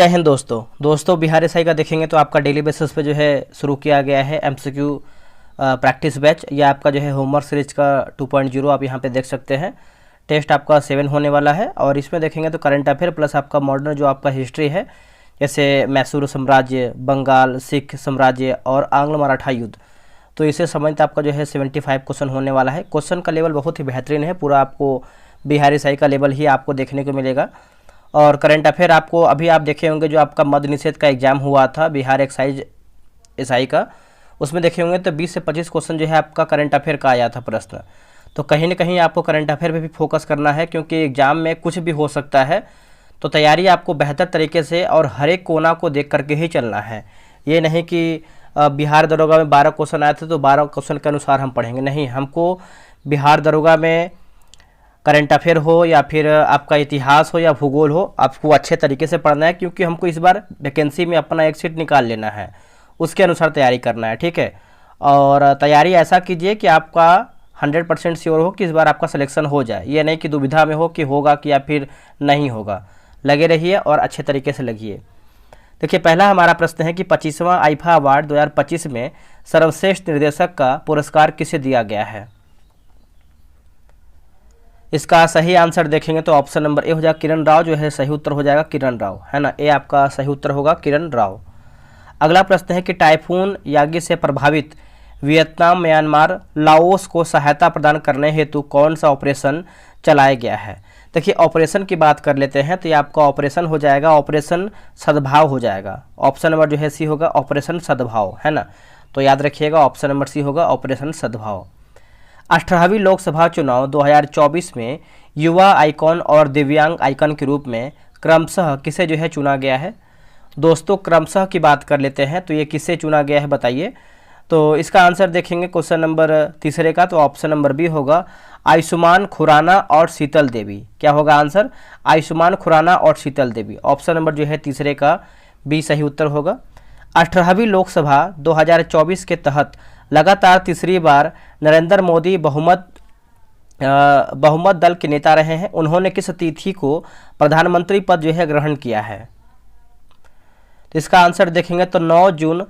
जय हिंद दोस्तों बिहार एसआई का देखेंगे तो आपका डेली बेसिस पे जो है शुरू किया गया है एमसीक्यू प्रैक्टिस बैच। या आपका जो है होमवर्क सीरीज का 2.0 आप यहाँ पे देख सकते हैं। टेस्ट आपका 7 होने वाला है और इसमें देखेंगे तो करंट अफेयर प्लस आपका मॉडर्न जो आपका हिस्ट्री है, जैसे मैसूर साम्राज्य, बंगाल, सिख साम्राज्य और आंग्ल मराठा युद्ध, तो इसे संबंधित आपका जो है 75 क्वेश्चन होने वाला है। क्वेश्चन का लेवल बहुत ही बेहतरीन है, पूरा आपको बिहार एसआई का लेवल ही आपको देखने को मिलेगा। और करंट अफेयर आपको अभी आप देखे होंगे जो आपका मद्य निषेध का एग्जाम हुआ था बिहार एक्साइज एसआई का, उसमें देखे होंगे तो 20 से 25 क्वेश्चन जो है आपका करंट अफेयर का आया था प्रश्न। तो कहीं ना कहीं आपको करंट अफेयर पे भी फोकस करना है, क्योंकि एग्जाम में कुछ भी हो सकता है। तो तैयारी आपको बेहतर तरीके से और हर एक कोना को देख करके ही चलना है। ये नहीं कि बिहार दरोगा में 12 क्वेश्चन आए थे तो 12 क्वेश्चन के अनुसार हम पढ़ेंगे, नहीं। हमको बिहार दरोगा में करंट अफेयर हो या फिर आपका इतिहास हो या भूगोल हो, आपको अच्छे तरीके से पढ़ना है, क्योंकि हमको इस बार वैकेंसी में अपना एक सीट निकाल लेना है, उसके अनुसार तैयारी करना है, ठीक है। और तैयारी ऐसा कीजिए कि आपका 100% श्योर हो कि इस बार आपका सिलेक्शन हो जाए। ये नहीं कि दुविधा में हो कि होगा कि या फिर नहीं होगा। लगे रहिए और अच्छे तरीके से लगिए। देखिए, पहला हमारा प्रश्न है कि 25वां आईफा अवार्ड 2025 में सर्वश्रेष्ठ निर्देशक का पुरस्कार किसे दिया गया है। इसका सही आंसर देखेंगे तो ऑप्शन नंबर ए हो जाएगा किरण राव, जो है सही उत्तर हो जाएगा किरण राव, है ना। ए आपका सही उत्तर होगा किरण राव। अगला प्रश्न है कि टाइफून यागी से प्रभावित वियतनाम, म्यांमार, लाओस को सहायता प्रदान करने हेतु कौन सा ऑपरेशन चलाया गया है। देखिए, ऑपरेशन की बात कर लेते हैं तो ये आपका ऑपरेशन हो जाएगा ऑपरेशन सद्भाव हो जाएगा। ऑप्शन नंबर जो है सी होगा ऑपरेशन सद्भाव, है ना। तो याद रखिएगा ऑप्शन नंबर सी होगा ऑपरेशन सद्भाव। 18वीं लोकसभा चुनाव 2024 में युवा आइकॉन और दिव्यांग आइकॉन के रूप में क्रमशः किसे जो है चुना गया है। दोस्तों, क्रमशः की बात कर लेते हैं तो ये किसे चुना गया है बताइए। तो इसका आंसर देखेंगे क्वेश्चन नंबर तीसरे का, तो ऑप्शन नंबर बी होगा आयुष्मान खुराना और शीतल देवी। क्या होगा आंसर? आयुष्मान खुराना और शीतल देवी। ऑप्शन नंबर जो है तीसरे का बी सही उत्तर होगा। 18वीं लोकसभा 2024 के तहत लगातार तीसरी बार नरेंद्र मोदी बहुमत दल के नेता रहे हैं। उन्होंने किस तिथि को प्रधानमंत्री पद जो है ग्रहण किया है। तो इसका आंसर देखेंगे तो 9 जून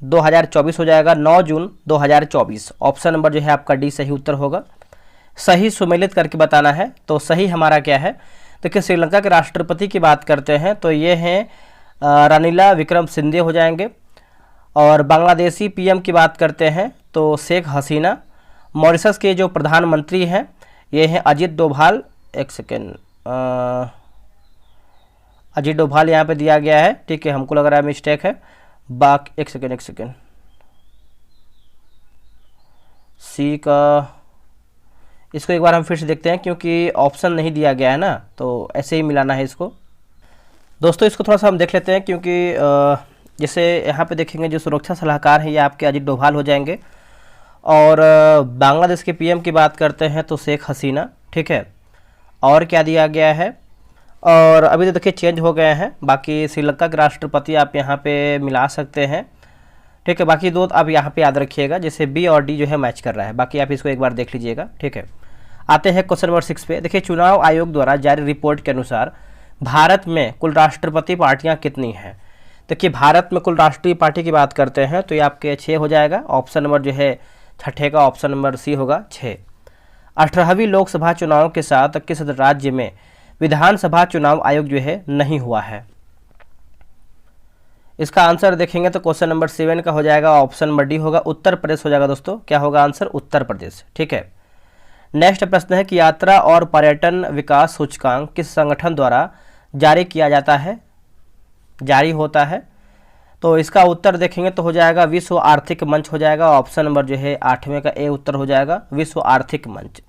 2024 हो जाएगा, 9 जून 2024। ऑप्शन नंबर जो है आपका डी सही उत्तर होगा। सही सुमेलित करके बताना है, तो सही हमारा क्या है। देखिए, श्रीलंका के राष्ट्रपति की बात करते हैं तो ये हैं रानिला विक्रमसिंघे हो जाएंगे। और बांग्लादेशी पीएम की बात करते हैं तो शेख हसीना। मॉरिशस के जो प्रधानमंत्री हैं ये हैं अजीत डोभाल। एक सेकेंड, अजीत डोभाल यहाँ पे दिया गया है, ठीक है, हमको लग रहा है मिस्टेक है। एक सेकेंड सी का, इसको एक बार हम फिर से देखते हैं क्योंकि ऑप्शन नहीं दिया गया है ना, तो ऐसे ही मिलाना है इसको। दोस्तों, इसको थोड़ा सा हम देख लेते हैं क्योंकि जैसे यहाँ पे देखेंगे जो सुरक्षा सलाहकार हैं ये आपके अजीत डोभाल हो जाएंगे। और बांग्लादेश के पीएम की बात करते हैं तो शेख हसीना, ठीक है। और क्या दिया गया है, और अभी तो देखिए चेंज हो गए हैं। बाकी श्रीलंका के राष्ट्रपति आप यहाँ पे मिला सकते हैं, ठीक है। बाकी दो आप यहाँ पे याद रखिएगा, जैसे बी और डी जो है मैच कर रहा है। बाकी आप इसको एक बार देख लीजिएगा, ठीक है। आते हैं क्वेश्चन नंबर 6 पे। देखिए, चुनाव आयोग द्वारा जारी रिपोर्ट के अनुसार भारत में कुल राष्ट्रपति पार्टियाँ कितनी हैं। देखिए, भारत में कुल राष्ट्रीय पार्टी की बात करते हैं तो ये आपके 6 हो जाएगा। ऑप्शन नंबर जो है छठे का ऑप्शन नंबर सी होगा 6। 18वीं लोकसभा चुनाव के साथ किस राज्य में विधानसभा चुनाव आयोग जो है नहीं हुआ है। इसका आंसर देखेंगे तो क्वेश्चन नंबर 7 का हो जाएगा ऑप्शन नंबर डी होगा उत्तर प्रदेश हो जाएगा। दोस्तों, क्या होगा आंसर? उत्तर प्रदेश, ठीक है। नेक्स्ट प्रश्न है कि यात्रा और पर्यटन विकास सूचकांक किस संगठन द्वारा जारी किया जाता है, जारी होता है। तो इसका उत्तर देखेंगे तो हो जाएगा विश्व आर्थिक मंच हो जाएगा। ऑप्शन नंबर जो है 8वें का ए उत्तर हो जाएगा, विश्व आर्थिक मंच।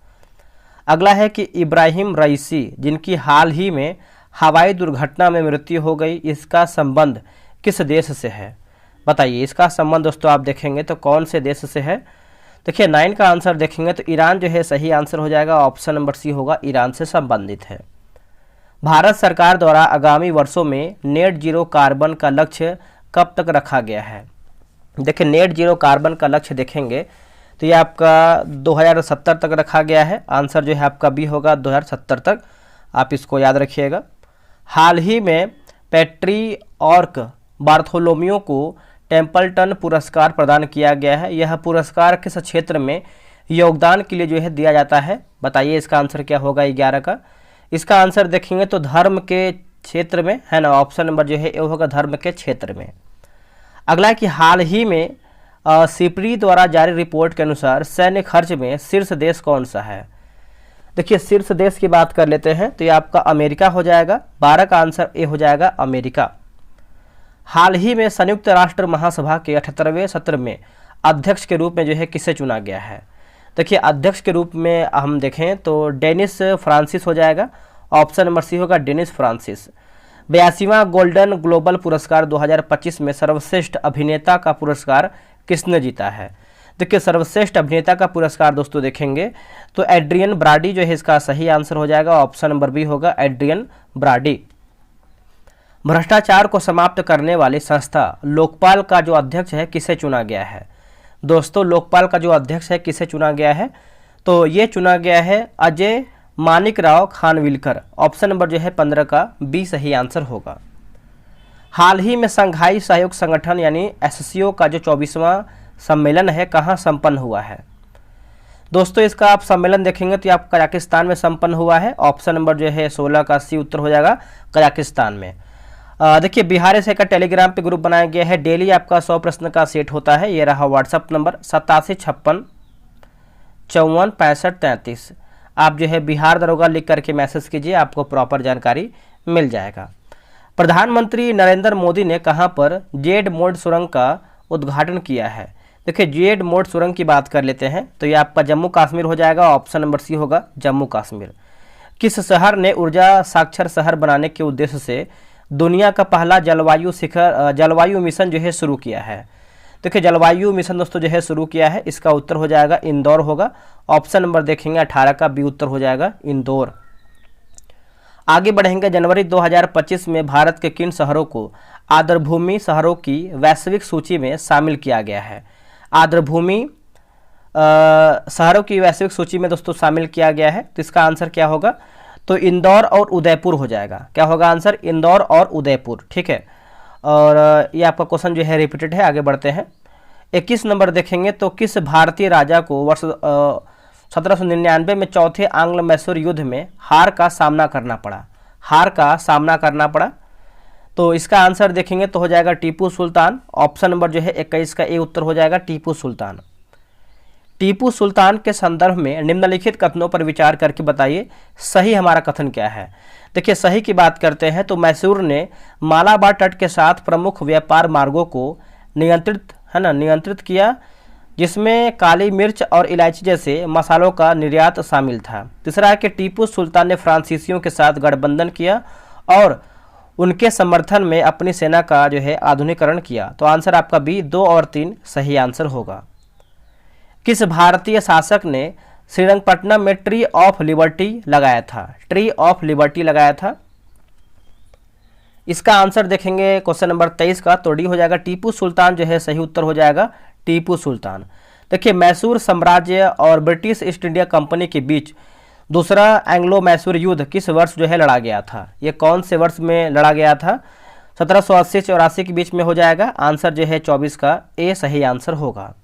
अगला है कि इब्राहिम रईसी, जिनकी हाल ही में हवाई दुर्घटना में मृत्यु हो गई, इसका संबंध किस देश से है बताइए। इसका संबंध दोस्तों आप देखेंगे तो कौन से देश से है। देखिए, 9 का आंसर देखेंगे तो ईरान जो है सही आंसर हो जाएगा। ऑप्शन नंबर सी होगा ईरान से संबंधित है। भारत सरकार द्वारा आगामी वर्षों में नेट जीरो कार्बन का लक्ष्य कब तक रखा गया है। देखिए, नेट जीरो कार्बन का लक्ष्य देखेंगे तो ये आपका 2070 तक रखा गया है। आंसर जो है आपका बी होगा 2070 तक, आप इसको याद रखिएगा। हाल ही में पेट्रियॉर्क बार्थोलोम्यू को टेम्पल्टन पुरस्कार प्रदान किया गया है। यह पुरस्कार किस क्षेत्र में योगदान के लिए जो है दिया जाता है? बताइए इसका आंसर क्या होगा 11 का। इसका आंसर देखेंगे तो धर्म के क्षेत्र में है ना, ऑप्शन नंबर जो है ये होगा धर्म के क्षेत्र में। अगला है कि हाल ही में सिपरी द्वारा जारी रिपोर्ट के अनुसार सैन्य खर्च में शीर्ष देश कौन सा है? देखिए शीर्ष देश की बात कर लेते हैं तो ये आपका अमेरिका हो जाएगा। 12 का आंसर ए हो जाएगा अमेरिका। हाल ही में संयुक्त राष्ट्र महासभा के 78वें सत्र में अध्यक्ष के रूप में जो है किसे चुना गया है? देखिए अध्यक्ष के रूप में हम देखें तो डेनिस फ्रांसिस हो जाएगा। ऑप्शन नंबर सी होगा डेनिस फ्रांसिस। 82वां गोल्डन ग्लोबल पुरस्कार 2025 में सर्वश्रेष्ठ अभिनेता का पुरस्कार किसने जीता है? देखिए सर्वश्रेष्ठ अभिनेता का पुरस्कार दोस्तों देखेंगे तो एड्रियन ब्राडी जो है इसका सही आंसर हो जाएगा। ऑप्शन नंबर बी होगा एड्रियन ब्राडी। भ्रष्टाचार को समाप्त करने वाली संस्था लोकपाल का जो अध्यक्ष है किसे चुना गया है? दोस्तों लोकपाल का जो अध्यक्ष है किसे चुना गया है? तो ये चुना गया है अजय मानिकराव खानविलकर। ऑप्शन नंबर जो है 15 का बी सही आंसर होगा। हाल ही में संघाई सहयोग संगठन यानी एससीओ का जो 24वां सम्मेलन है कहाँ संपन्न हुआ है? दोस्तों इसका आप सम्मेलन देखेंगे तो आप कजाकिस्तान में संपन्न हुआ है। ऑप्शन नंबर जो है 16 का सी उत्तर हो जाएगा कजाकिस्तान में। देखिए बिहार से का टेलीग्राम पे ग्रुप बनाया गया है। डेली आपका 100 प्रश्न का सेट होता है। ये रहा व्हाट्सअप नंबर 8756546533। आप जो है बिहार दरोगा लिख करके मैसेज कीजिए, आपको प्रॉपर जानकारी मिल जाएगा। प्रधानमंत्री नरेंद्र मोदी ने कहां पर जेड मोड सुरंग का उद्घाटन किया है? देखिए जेड मोड सुरंग की बात कर लेते हैं तो ये आपका जम्मू कश्मीर हो जाएगा। ऑप्शन नंबर सी होगा जम्मू कश्मीर। किस शहर ने ऊर्जा साक्षर शहर बनाने के उद्देश्य से दुनिया का पहला जलवायु मिशन जो है शुरू किया है? देखिए जलवायु मिशन दोस्तों जो है शुरू किया है, इसका उत्तर हो जाएगा इंदौर होगा। ऑप्शन नंबर देखेंगे 18 का बी उत्तर हो जाएगा इंदौर। आगे बढ़ेंगे। जनवरी 2025 में भारत के किन शहरों को आर्द्रभूमि शहरों की वैश्विक सूची में शामिल किया गया है? आर्द्रभूमि शहरों की वैश्विक सूची में दोस्तों शामिल किया गया है तो इसका आंसर क्या होगा? तो इंदौर और उदयपुर हो जाएगा। क्या होगा आंसर? इंदौर और उदयपुर। ठीक है, और ये आपका क्वेश्चन जो है रिपीटेड है। आगे बढ़ते हैं। 21 नंबर देखेंगे तो किस भारतीय राजा को वर्ष 1799 में चौथे आंग्ल मैसूर युद्ध में हार का सामना करना पड़ा? हार का सामना करना पड़ा तो इसका आंसर देखेंगे तो हो जाएगा टीपू सुल्तान। ऑप्शन नंबर जो है 21 का ए उत्तर हो जाएगा टीपू सुल्तान। टीपू सुल्तान के संदर्भ में निम्नलिखित कथनों पर विचार करके बताइए सही हमारा कथन क्या है? देखिए सही की बात करते हैं तो मैसूर ने मालाबार तट के साथ प्रमुख व्यापार मार्गों को नियंत्रित किया, जिसमें काली मिर्च और इलायची जैसे मसालों का निर्यात शामिल था। तीसरा है कि टीपू सुल्तान ने फ्रांसीसियों के साथ गठबंधन किया और उनके समर्थन में अपनी सेना का जो है आधुनिकीकरण किया। तो आंसर आपका बी 2 और 3 सही आंसर होगा। किस भारतीय शासक ने श्रीरंगपट्टनम में ट्री ऑफ लिबर्टी लगाया था? ट्री ऑफ लिबर्टी लगाया था। इसका आंसर देखेंगे क्वेश्चन नंबर 23 का तो डी हो जाएगा टीपू सुल्तान जो है सही उत्तर हो जाएगा टीपू सुल्तान। देखिए मैसूर साम्राज्य और ब्रिटिश ईस्ट इंडिया कंपनी के बीच दूसरा एंग्लो मैसूर युद्ध किस वर्ष जो है लड़ा गया था? ये कौन से वर्ष में लड़ा गया था? 1780-84 के बीच में हो जाएगा। आंसर जो है 24 का ए सही आंसर होगा।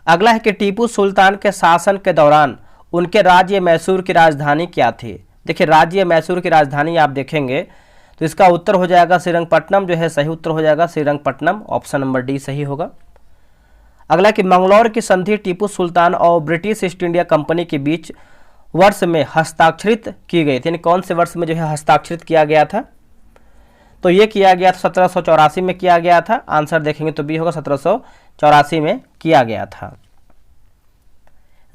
अगला है कि टीपू सुल्तान के शासन के दौरान उनके राज्य मैसूर की राजधानी क्या थी? देखिए राज्य मैसूर की राजधानी आप देखेंगे तो इसका उत्तर हो जाएगा श्रीरंगपट्टनम जो है सही उत्तर हो जाएगा श्रीरंगपट्टनम। ऑप्शन नंबर डी सही होगा। अगला कि मंगलौर की संधि टीपू सुल्तान और ब्रिटिश ईस्ट इंडिया कंपनी के बीच वर्ष में हस्ताक्षरित की गई थी, यानी कौन से वर्ष में जो है हस्ताक्षरित किया गया था? तो ये किया गया था 1784 में किया गया था। आंसर देखेंगे तो बी होगा 1784 में किया गया था।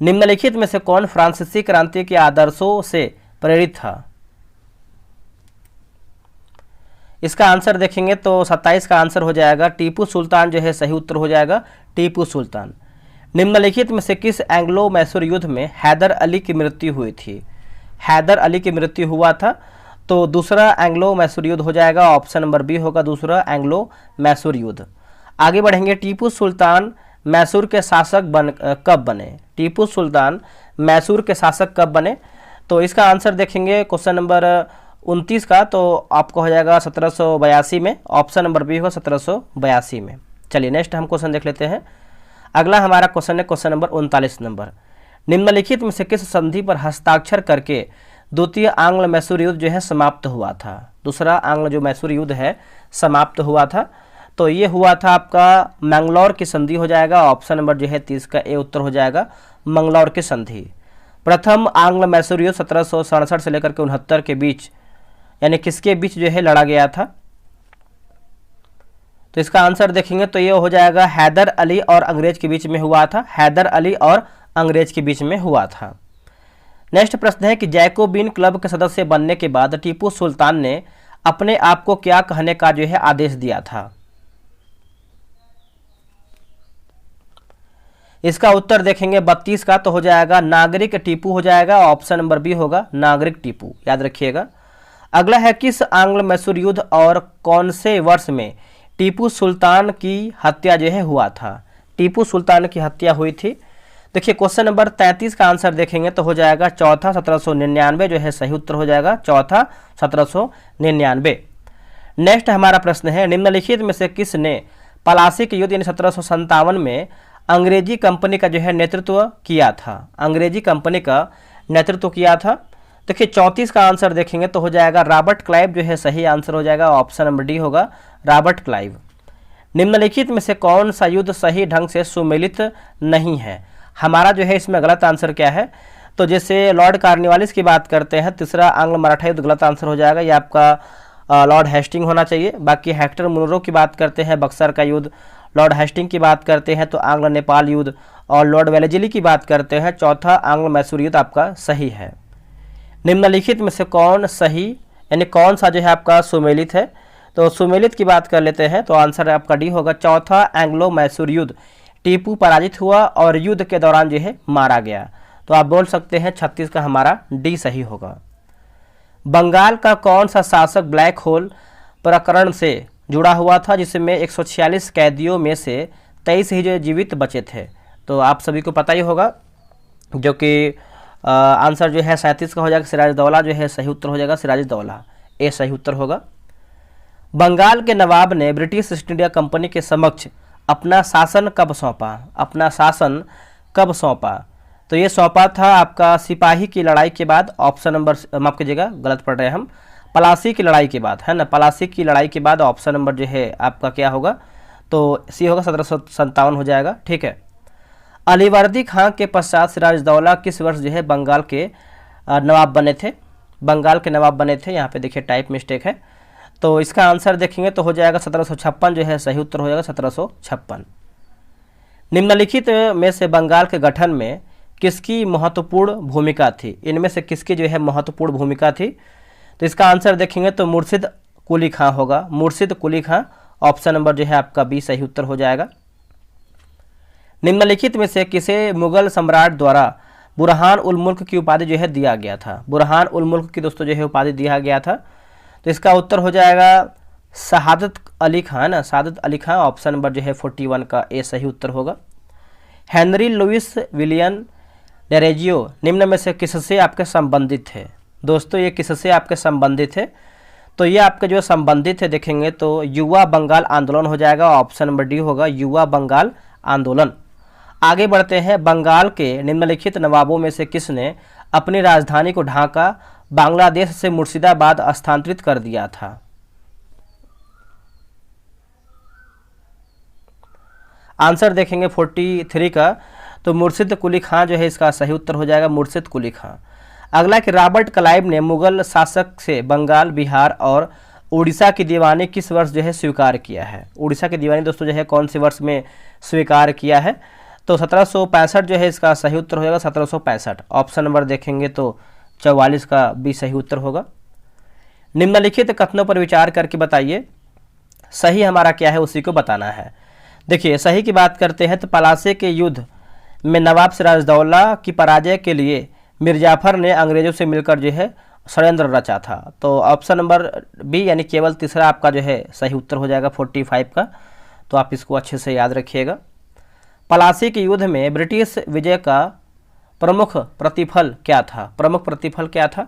निम्नलिखित में से कौन फ्रांसीसी क्रांति के आदर्शों से प्रेरित था? इसका आंसर देखेंगे तो 27 का आंसर हो जाएगा टीपू सुल्तान जो है सही उत्तर हो जाएगा टीपू सुल्तान। निम्नलिखित में से किस एंग्लो मैसूर युद्ध में हैदर अली की मृत्यु हुई थी? हैदर अली की मृत्यु हुआ था तो दूसरा एंग्लो मैसूर युद्ध हो जाएगा। ऑप्शन नंबर बी होगा दूसरा एंग्लो मैसूर युद्ध। आगे बढ़ेंगे। टीपू सुल्तान मैसूर के शासक कब बने? टीपू सुल्तान मैसूर के शासक कब बने? तो इसका आंसर देखेंगे क्वेश्चन नंबर 29 का, तो आपको हो जाएगा 1782 में। ऑप्शन नंबर बी होगा 1782 में। चलिए नेक्स्ट हम क्वेश्चन देख लेते हैं। अगला हमारा क्वेश्चन है क्वेश्चन नंबर 39 नंबर। निम्नलिखित में से किस संधि पर हस्ताक्षर करके द्वितीय आंग्ल मैसूर युद्ध जो है समाप्त हुआ था? दूसरा आंग्ल जो मैसूर युद्ध है समाप्त हुआ था, तो ये हुआ था आपका मैंगलोर की संधि हो जाएगा। ऑप्शन नंबर जो है 30 का ए उत्तर हो जाएगा, मंगलौर की संधि। प्रथम आंग्ल मैसूर युद्ध 1767 से लेकर के 69 के बीच, यानी किसके बीच जो है लड़ा गया था? तो इसका आंसर देखेंगे तो ये हो जाएगा हैदर अली और अंग्रेज के बीच में हुआ था। हैदर अली और अंग्रेज के बीच में हुआ था। नेक्स्ट प्रश्न है कि जैकोबिन क्लब के सदस्य बनने के बाद टीपू सुल्तान ने अपने आप को क्या कहने का जो है आदेश दिया था? इसका उत्तर देखेंगे 32 का, तो हो जाएगा नागरिक टीपू हो जाएगा। ऑप्शन नंबर बी होगा नागरिक टीपू, याद रखिएगा। अगला है किस आंग्ल मैसूर युद्ध और कौन से वर्ष में टीपू सुल्तान की हत्या जो है हुआ था? टीपू सुल्तान की हत्या हुई थी। देखिए क्वेश्चन नंबर 33 का आंसर देखेंगे तो हो जाएगा चौथा 1799 जो है सही उत्तर हो जाएगा, चौथा 1799। नेक्स्ट हमारा प्रश्न है निम्नलिखित में से किसने पलासी के युद्ध यानी 1757 में अंग्रेजी कंपनी का जो है नेतृत्व किया था? अंग्रेजी कंपनी का नेतृत्व किया था। देखिए 34 का आंसर देखेंगे तो हो जाएगा रॉबर्ट क्लाइव जो है सही आंसर हो जाएगा। ऑप्शन नंबर डी होगा रॉबर्ट क्लाइव। निम्नलिखित में से कौन सा युद्ध सही ढंग से सुमेलित नहीं है? हमारा जो है इसमें गलत आंसर क्या है? तो जैसे लॉर्ड कार्नवालिस की बात करते हैं, तीसरा आंग्ल मराठा युद्ध गलत आंसर हो जाएगा, ये आपका लॉर्ड हेस्टिंग होना चाहिए। बाकी हेक्टर मुनरो की बात करते हैं बक्सर का युद्ध, लॉर्ड हेस्टिंग की बात करते हैं तो आंग्ल नेपाल युद्ध, और लॉर्ड वेलेजली की बात करते हैं, चौथा आंग्ल मैसूर युद्ध आपका सही है। निम्नलिखित में से कौन सही यानी कौन सा जो है आपका सुमेलित है? तो सुमेलित की बात कर लेते हैं तो आंसर आपका डी होगा, चौथा एंग्लो मैसूर युद्ध। टीपू पराजित हुआ और युद्ध के दौरान जो है मारा गया, तो आप बोल सकते हैं 36 का हमारा डी सही होगा। बंगाल का कौन सा शासक ब्लैक होल प्रकरण से जुड़ा हुआ था जिसमें 146 कैदियों में से 23 ही जो जीवित बचे थे? तो आप सभी को पता ही होगा, जो कि आंसर जो है 37 का हो जाएगा, सिराजदौला जो है सही उत्तर हो जाएगा, सिराजदौला ए सही उत्तर होगा। बंगाल के नवाब ने ब्रिटिश ईस्ट इंडिया कंपनी के समक्ष अपना शासन कब सौंपा? अपना शासन कब सौंपा? तो ये सौंपा था आपका सिपाही की लड़ाई के बाद। ऑप्शन नंबर माफ कीजिएगा गलत पढ़ रहे हैं हम, पलासी की लड़ाई के बाद, है ना, पलासी की लड़ाई के बाद ऑप्शन नंबर जो है आपका क्या होगा? तो सी होगा 1757 हो जाएगा। ठीक है। अलीवर्दी खां के पश्चात सिराजदौला किस वर्ष जो है बंगाल के नवाब बने थे? बंगाल के नवाब बने थे, यहाँ पे देखिए टाइप मिस्टेक है, तो इसका आंसर देखेंगे तो हो जाएगा 1756 जो है सही उत्तर हो जाएगा, 1756। निम्नलिखित में से बंगाल के गठन में किसकी महत्वपूर्ण भूमिका थी? इनमें से किसकी जो है महत्वपूर्ण भूमिका थी? तो इसका आंसर देखेंगे तो मुर्शिद कुली खां होगा, मुर्शिद कुली खां। ऑप्शन नंबर जो है आपका बी सही उत्तर हो जाएगा। निम्नलिखित में से किसे मुगल सम्राट द्वारा बुरहान उल मुल्क की उपाधि जो है दिया गया था? बुरहान उल मुल्क की दोस्तों जो है उपाधि दिया गया था, तो इसका उत्तर हो जाएगा शहादत अली खान ना, शहादत अली खान। ऑप्शन नंबर जो है 41 का ए सही उत्तर होगा। हेनरी लुइस विलियम डेरेजियो निम्न में से किससे आपके संबंधित थे? दोस्तों ये किससे आपके संबंधित है? तो ये आपके जो संबंधित है देखेंगे तो युवा बंगाल आंदोलन हो जाएगा। ऑप्शन नंबर डी होगा युवा बंगाल आंदोलन। आगे बढ़ते हैं। बंगाल के निम्नलिखित नवाबों में से किसने अपनी राजधानी को ढाका बांग्लादेश से मुर्शिदाबाद स्थानांतरित कर दिया था? आंसर देखेंगे 43 का, तो मुर्शिद कुली खां जो है इसका सही उत्तर हो जाएगा, मुर्शिद कुली खां। अगला कि रॉबर्ट क्लाइव ने मुगल शासक से बंगाल, बिहार और उड़ीसा की दीवानी किस वर्ष जो है स्वीकार किया है? उड़ीसा की दीवानी दोस्तों जो है कौन से वर्ष में स्वीकार किया है? तो 1765 जो है इसका सही उत्तर हो जाएगा, 1765। ऑप्शन नंबर देखेंगे तो 44 का बी सही उत्तर होगा। निम्नलिखित कथनों पर विचार करके बताइए सही हमारा क्या है, उसी को बताना है। देखिए सही की बात करते हैं तो पलासी के युद्ध में नवाब सिराजदौला की पराजय के लिए मिर्जाफर ने अंग्रेजों से मिलकर जो है षड्यंत्र रचा था। तो ऑप्शन नंबर बी यानी केवल तीसरा आपका जो है सही उत्तर हो जाएगा 45 का, तो आप इसको अच्छे से याद रखिएगा। पलासी के युद्ध में ब्रिटिश विजय का प्रमुख प्रतिफल क्या था? प्रमुख प्रतिफल क्या था?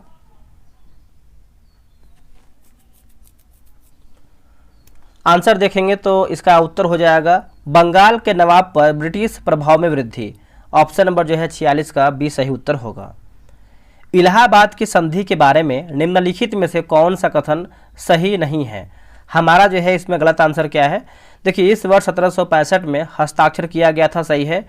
आंसर देखेंगे तो इसका उत्तर हो जाएगा बंगाल के नवाब पर ब्रिटिश प्रभाव में वृद्धि। ऑप्शन नंबर जो है 46 का बी सही उत्तर होगा। इलाहाबाद की संधि के बारे में निम्नलिखित में से कौन सा कथन सही नहीं है। हमारा जो है इसमें गलत आंसर क्या है। देखिए, इस वर्ष 1765 में हस्ताक्षर किया गया था, सही है।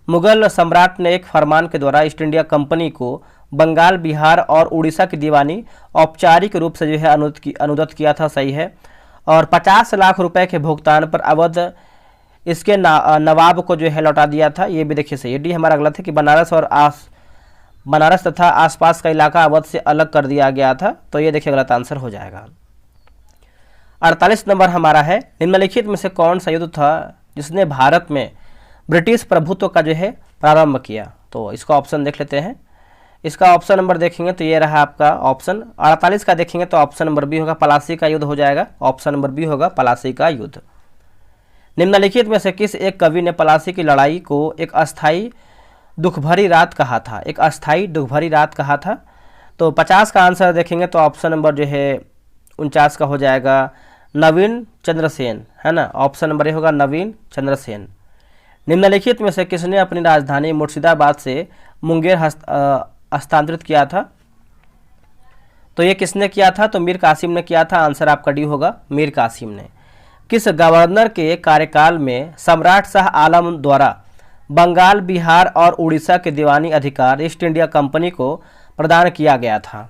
मुगल सम्राट ने एक फरमान के द्वारा ईस्ट इंडिया कंपनी को बंगाल, बिहार और उड़ीसा की दीवानी औपचारिक रूप से जो है अनुदत्त किया था, सही है। और 50 लाख रुपए के भुगतान पर अवध इसके नवाब को जो है लौटा दिया था, ये भी देखिए सही है। डी हमारा गलत है कि बनारस तथा आसपास का इलाका अवध से अलग कर दिया गया था, तो ये देखिए गलत आंसर हो जाएगा। 48 नंबर हमारा है, निम्नलिखित में से कौन सा युद्ध था जिसने भारत में ब्रिटिश प्रभुत्व का जो है प्रारंभ किया। तो इसका ऑप्शन देख लेते हैं। इसका ऑप्शन नंबर देखेंगे तो ये रहा आपका ऑप्शन। 48 का देखेंगे तो ऑप्शन नंबर बी होगा, पलासी का युद्ध हो जाएगा। ऑप्शन नंबर बी होगा पलासी का युद्ध। निम्नलिखित में से किस एक कवि ने पलासी की लड़ाई को एक अस्थायी दुखभरी रात कहा था। एक अस्थायी दुखभरी रात कहा था। तो 50 का आंसर देखेंगे तो ऑप्शन नंबर जो है 49 का हो जाएगा नवीन चंद्र सेन, है ना। ऑप्शन नंबर ए होगा नवीन चंद्र सेन। निम्नलिखित में से किसने अपनी राजधानी मुर्शिदाबाद से मुंगेर हस्तांतरित किया था। तो ये किसने किया था, तो मीर कासिम ने किया था। आंसर आपका डी होगा मीर कासिम ने। किस गवर्नर के कार्यकाल में सम्राट शाह आलम द्वारा बंगाल, बिहार और उड़ीसा के दीवानी अधिकार ईस्ट इंडिया कंपनी को प्रदान किया गया था।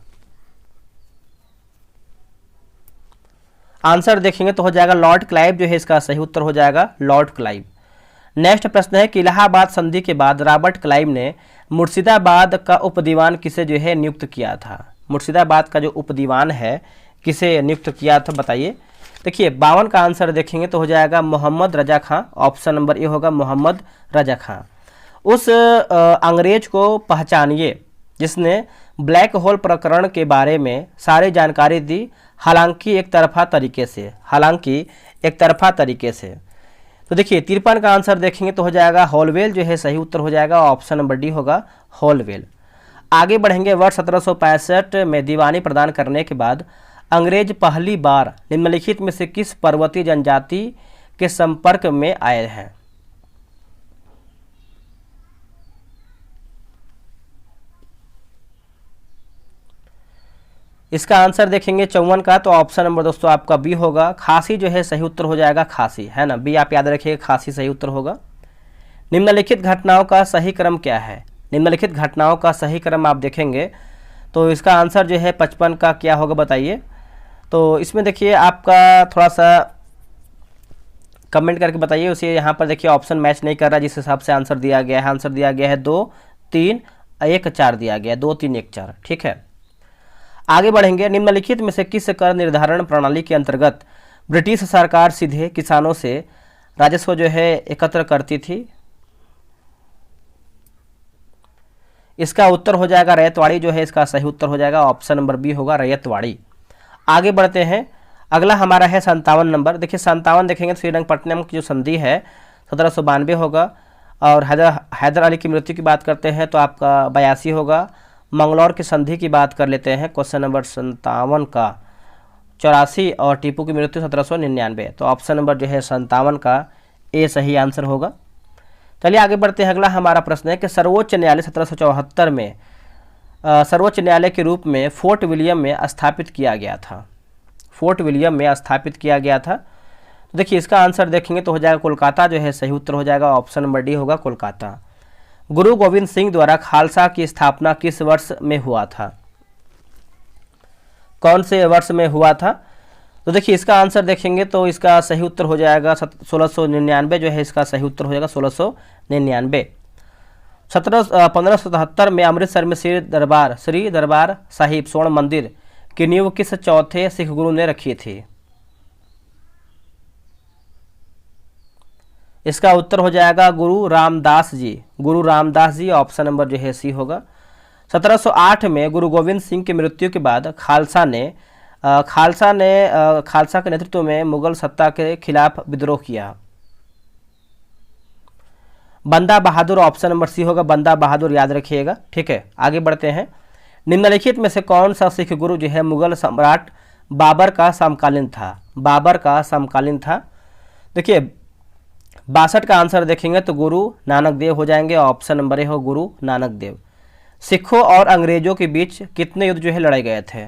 आंसर देखेंगे तो हो जाएगा लॉर्ड क्लाइव, जो है इसका सही उत्तर हो जाएगा लॉर्ड क्लाइव। नेक्स्ट प्रश्न है कि इलाहाबाद संधि के बाद रॉबर्ट क्लाइव ने मुर्शिदाबाद का उपदीवान किसे जो है नियुक्त किया था। मुर्शिदाबाद का जो उपदीवान है किसे नियुक्त किया था, बताइए। देखिए 52 का आंसर देखेंगे तो हो जाएगा मोहम्मद रजा खां। ऑप्शन नंबर ए होगा मोहम्मद रजा खां। उस अंग्रेज को पहचानिए जिसने ब्लैक होल प्रकरण के बारे में सारी जानकारी दी, हालांकि एक तरफा तरीके से। तो देखिए 53 का आंसर देखेंगे तो हो जाएगा हॉलवेल, जो है सही उत्तर हो जाएगा। ऑप्शन नंबर डी होगा हॉलवेल। आगे बढ़ेंगे। वर्ष 1765 में दीवानी प्रदान करने के बाद अंग्रेज पहली बार निम्नलिखित में से किस पर्वतीय जनजाति के संपर्क में आए हैं। इसका आंसर देखेंगे 54 का, तो ऑप्शन नंबर दोस्तों आपका बी होगा खासी, जो है सही उत्तर हो जाएगा खासी, है ना। बी आप याद रखिएगा, खासी सही उत्तर होगा। निम्नलिखित घटनाओं का सही क्रम क्या है। निम्नलिखित घटनाओं का सही क्रम आप देखेंगे तो इसका आंसर जो है 55 का क्या होगा, बताइए। तो इसमें देखिए आपका थोड़ा सा कमेंट करके बताइए उसे। यहाँ पर देखिए ऑप्शन मैच नहीं कर रहा जिस हिसाब से आंसर दिया गया है। आंसर दिया गया है 2 3 1 4 दिया गया, 2 3 1 4, ठीक है। आगे बढ़ेंगे। निम्नलिखित में से किस कर निर्धारण प्रणाली के अंतर्गत ब्रिटिश सरकार सीधे किसानों से राजस्व जो है एकत्र करती थी। इसका उत्तर हो जाएगा रैयतवाड़ी, जो है इसका सही उत्तर हो जाएगा। ऑप्शन नंबर बी होगा रैयतवाड़ी। आगे बढ़ते हैं। अगला हमारा है 57 नंबर। देखिए 57 देखेंगे तो श्रीरंगपट्टनम की जो संधि है 1792 होगा। और हैदर अली की मृत्यु की बात करते हैं तो आपका 82 होगा। मंगलौर की संधि की बात कर लेते हैं, क्वेश्चन नंबर 57 का 84, और टीपू की मृत्यु 1799। तो ऑप्शन नंबर जो है 57 का ए सही आंसर होगा। चलिए आगे बढ़ते हैं। अगला हमारा प्रश्न है कि सर्वोच्च न्यायालय 1774 में सर्वोच्च न्यायालय के रूप में फोर्ट विलियम में स्थापित किया गया था। फोर्ट विलियम में स्थापित किया गया था। तो देखिए इसका आंसर देखेंगे तो हो जाएगा कोलकाता, जो है सही उत्तर हो जाएगा। ऑप्शन नंबर डी होगा कोलकाता। गुरु गोविंद सिंह द्वारा खालसा की स्थापना किस वर्ष में हुआ था। कौन से वर्ष में हुआ था। तो देखिए इसका आंसर देखेंगे तो इसका सही उत्तर हो जाएगा 1699, जो है इसका सही उत्तर हो जाएगा 1699। 1577 में अमृतसर में श्री दरबार साहिब स्वर्ण मंदिर की नींव किस चौथे सिख गुरु ने रखी थी। इसका उत्तर हो जाएगा गुरु रामदास जी। ऑप्शन नंबर जो है सी होगा। 1708 में गुरु गोविंद सिंह की मृत्यु के बाद खालसा के नेतृत्व में मुगल सत्ता के खिलाफ विद्रोह किया। बंदा बहादुर, ऑप्शन नंबर सी होगा बंदा बहादुर, याद रखिएगा, ठीक है। आगे बढ़ते हैं। निम्नलिखित में से कौन सा सिख गुरु जो है मुगल सम्राट बाबर का समकालीन था, बाबर का समकालीन था। देखिए 62 का आंसर देखेंगे तो गुरु नानक देव हो जाएंगे, ऑप्शन नंबर ए हो गुरु नानक देव। सिखों और अंग्रेजों के बीच कितने युद्ध जो है लड़े गए थे?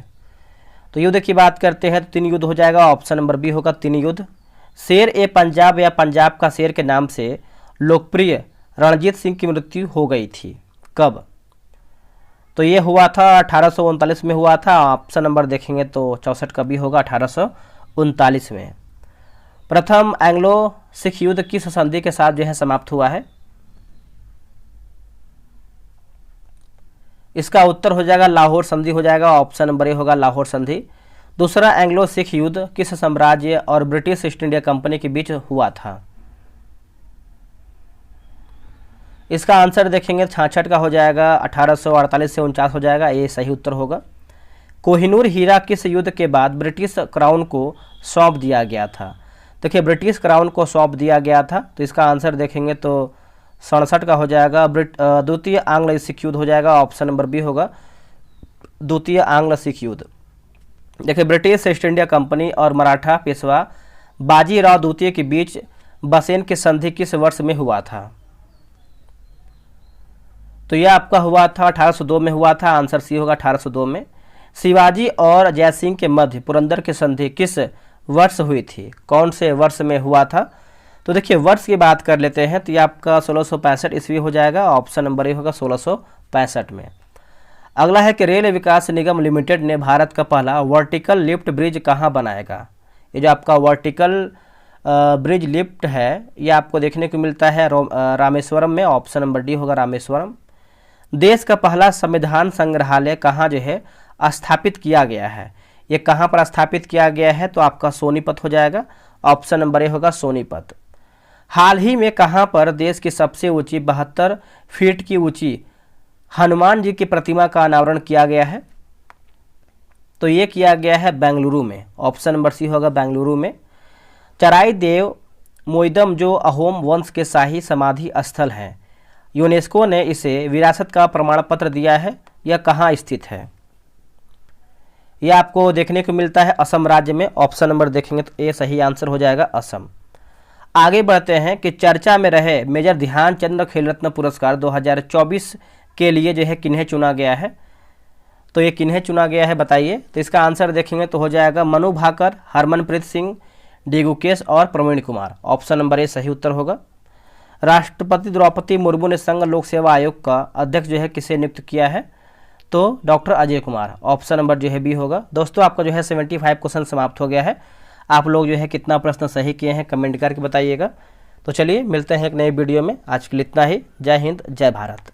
तो युद्ध की बात करते हैं तो 3 युद्ध हो जाएगा, ऑप्शन नंबर बी होगा 3 युद्ध। शेर ए पंजाब या पंजाब का शेर के नाम से लोकप्रिय रणजीत सिंह की मृत्यु हो गई थी, कब? तो ये हुआ था 1839 में हुआ था, ऑप्शन नंबर देखेंगे तो 64 का भी होगा 1839 में। प्रथम एंग्लो सिख युद्ध किस संधि के साथ जो है समाप्त हुआ है? इसका उत्तर हो जाएगा लाहौर संधि हो जाएगा, ऑप्शन नंबर ए होगा लाहौर संधि। दूसरा एंग्लो सिख युद्ध किस साम्राज्य और ब्रिटिश ईस्ट इंडिया कंपनी के बीच हुआ था? इसका आंसर देखेंगे 66 का हो जाएगा, 1848 से 49 हो जाएगा, ये सही उत्तर होगा। कोहिनूर हीरा किस युद्ध के बाद ब्रिटिश क्राउन को सौंप दिया गया था? देखिए ब्रिटिश क्राउन को सौंप दिया गया था, तो इसका आंसर देखेंगे तो 67 का हो जाएगा, द्वितीय आंग्ल सिख युद्ध हो जाएगा, ऑप्शन नंबर बी होगा द्वितीय आंग्ल सिख युद्ध। देखिए ब्रिटिश ईस्ट इंडिया कंपनी और मराठा पेशवा बाजीराव द्वितीय के बीच बसेन की संधि किस वर्ष में हुआ था? तो यह आपका हुआ था 1802 में हुआ था, आंसर सी होगा 1802 में। शिवाजी और जयसिंह के मध्य पुरंदर की संधि किस वर्ष हुई थी? कौन से वर्ष में हुआ था? तो देखिए वर्ष की बात कर लेते हैं तो ये आपका 1665 ईस्वी हो जाएगा, ऑप्शन नंबर ए होगा 1665 में। अगला है कि रेल विकास निगम लिमिटेड ने भारत का पहला वर्टिकल लिफ्ट ब्रिज कहाँ बनाएगा? ये जो आपका वर्टिकल ब्रिज लिफ्ट है ये आपको देखने को मिलता है रामेश्वरम में, ऑप्शन नंबर डी होगा रामेश्वरम। देश का पहला संविधान संग्रहालय कहाँ जो है स्थापित किया गया है? ये कहाँ पर स्थापित किया गया है? तो आपका सोनीपत हो जाएगा, ऑप्शन नंबर ए होगा सोनीपत। हाल ही में कहाँ पर देश की सबसे ऊंची 72 फीट की ऊंची हनुमान जी की प्रतिमा का अनावरण किया गया है? तो ये किया गया है बेंगलुरु में, ऑप्शन नंबर सी होगा बेंगलुरु में। चराई देव मोइदम जो अहोम वंश के शाही समाधि स्थल है, यूनेस्को ने इसे विरासत का प्रमाण पत्र दिया है, यह कहाँ स्थित है? यह आपको देखने को मिलता है असम राज्य में, ऑप्शन नंबर देखेंगे तो ये सही आंसर हो जाएगा असम। आगे बढ़ते हैं कि चर्चा में रहे मेजर ध्यानचंद खेल रत्न पुरस्कार 2024 के लिए जो है किन्हें चुना गया है? तो ये किन्हें चुना गया है बताइए? तो इसका आंसर देखेंगे तो हो जाएगा मनु भाकर, हरमनप्रीत सिंह, डी गुकेश और Praveen Kumar, option number A सही उत्तर होगा। राष्ट्रपति द्रौपदी मुर्मू ने संघ लोक सेवा आयोग का अध्यक्ष जो है किसे नियुक्त किया है? तो doctor Ajay Kumar, option number जो है बी होगा। दोस्तों आपका जो है 75 क्वेश्चन समाप्त हो गया है। आप लोग जो है कितना प्रश्न सही किए हैं कमेंट करके बताइएगा। तो चलिए मिलते हैं एक नए वीडियो में, आज के लिए इतना ही। जय हिंद, जय भारत।